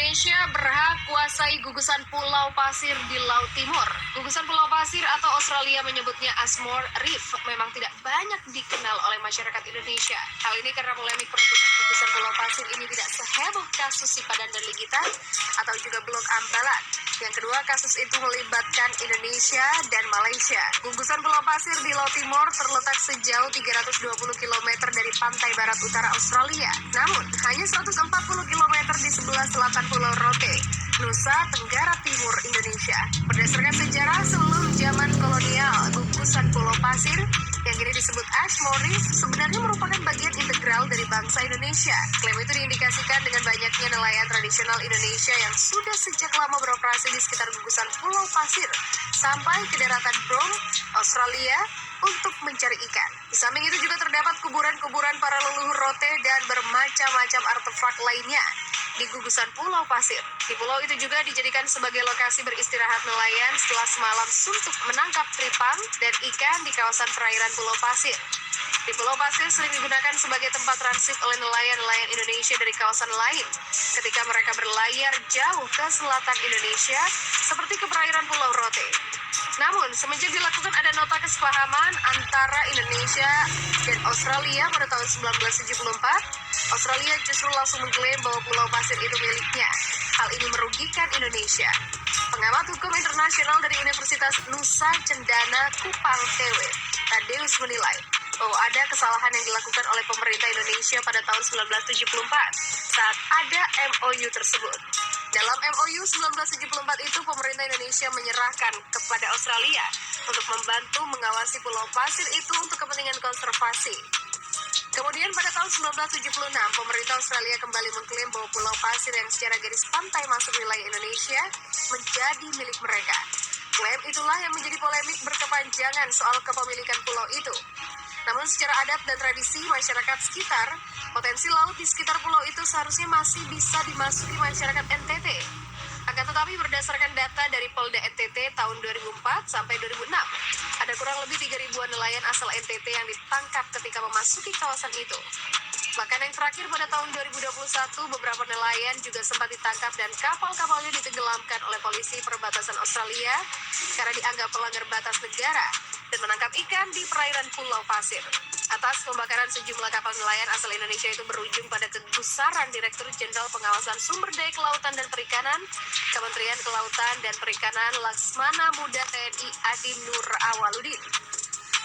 Indonesia berhak kuasai gugusan Pulau Pasir di Laut Timur. Gugusan Pulau Pasir atau Australia menyebutnya Ashmore Reef memang tidak banyak dikenal oleh masyarakat Indonesia. Hal ini karena polemik perebutan gugusan Pulau Pasir ini tidak seheboh kasus Sipadan dan Ligitan atau juga Blok Ambalat. Yang kedua, kasus itu melibatkan Indonesia dan Malaysia. Gugusan Pulau Pasir di Laut Timur terletak sejauh 320 km dari pantai barat utara Australia. Namun, hanya 140 km di sebelah selatan Pulau Rote, Nusa Tenggara Timur, Indonesia. Berdasarkan sejarah sebelum zaman kolonial, gugusan Pulau Pasir yang kini disebut Ashmore Reef sebenarnya merupakan bagian integral dari bangsa Indonesia. Klaim itu diindikasikan dengan banyaknya nelayan tradisional Indonesia yang sudah sejak lama beroperasi di sekitar gugusan Pulau Pasir sampai ke daratan Broome, Australia, untuk mencari ikan. Di samping itu juga terdapat kuburan-kuburan para leluhur Rote dan bermacam-macam artefak lainnya di gugusan Pulau Pasir. Di pulau itu juga dijadikan sebagai lokasi beristirahat nelayan setelah semalam suntuk menangkap tripang dan ikan di kawasan perairan Pulau Pasir. Di Pulau Pasir sering digunakan sebagai tempat transit oleh nelayan-nelayan Indonesia dari kawasan lain ketika mereka berlayar jauh ke selatan Indonesia seperti ke perairan Pulau Rote. Namun, semenjak dilakukan ada nota kesepahaman antara Indonesia dan Australia pada tahun 1974, Australia justru langsung mengklaim bahwa Pulau Pasir itu miliknya. Hal ini merugikan Indonesia. Pengamat hukum internasional dari Universitas Nusa Cendana Kupang TW, Tadeus menilai bahwa ada kesalahan yang dilakukan oleh pemerintah Indonesia pada tahun 1974 saat ada MOU tersebut. Dalam MOU 1974 itu, pemerintah Indonesia menyerahkan kepada Australia untuk membantu mengawasi Pulau Pasir itu untuk kepentingan konservasi. Kemudian pada tahun 1976, pemerintah Australia kembali mengklaim bahwa Pulau Pasir yang secara garis pantai masuk wilayah Indonesia menjadi milik mereka. Klaim itulah yang menjadi polemik berkepanjangan soal kepemilikan pulau itu. Namun secara adat dan tradisi masyarakat sekitar, potensi laut di sekitar pulau itu seharusnya masih bisa dimasuki masyarakat NTT. Akan tetapi berdasarkan data dari Polda NTT tahun 2004 sampai 2006, ada kurang lebih 3.000-an nelayan asal NTT yang ditangkap ketika memasuki kawasan itu. Bahkan yang terakhir pada tahun 2021, beberapa nelayan juga sempat ditangkap dan kapal-kapalnya ditenggelamkan oleh polisi perbatasan Australia karena dianggap pelanggar batas negara dan menangkap ikan di perairan Pulau Pasir. Atas pembakaran sejumlah kapal nelayan asal Indonesia itu berujung pada kegusaran Direktur Jenderal Pengawasan Sumber Daya Kelautan dan Perikanan, Kementerian Kelautan dan Perikanan Laksmana Muda TNI Adi Nur Awaludin.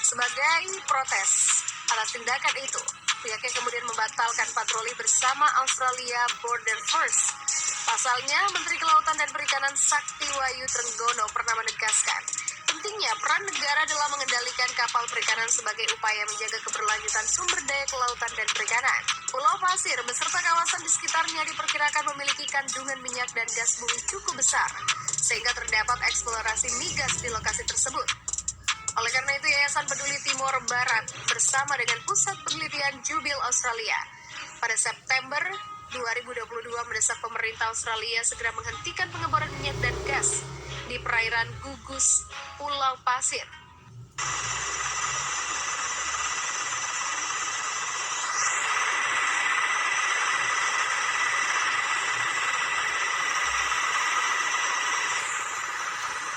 Sebagai protes atas tindakan itu, pihaknya kemudian membatalkan patroli bersama Australia Border Force. Pasalnya, Menteri Kelautan dan Perikanan Sakti Wahyu Trenggono pernah menegaskan pentingnya peran negara dalam mengendalikan kapal perikanan sebagai upaya menjaga keberlanjutan sumber daya kelautan dan perikanan. Pulau Pasir beserta kawasan di sekitarnya diperkirakan memiliki kandungan minyak dan gas bumi cukup besar, sehingga terdapat eksplorasi migas di lokasi tersebut. Oleh karena itu, Yayasan Peduli Timur Barat bersama dengan Pusat Penelitian Jubil Australia pada September 2022 mendesak pemerintah Australia segera menghentikan pengeboran minyak dan gas di perairan gugus Pulau Pasir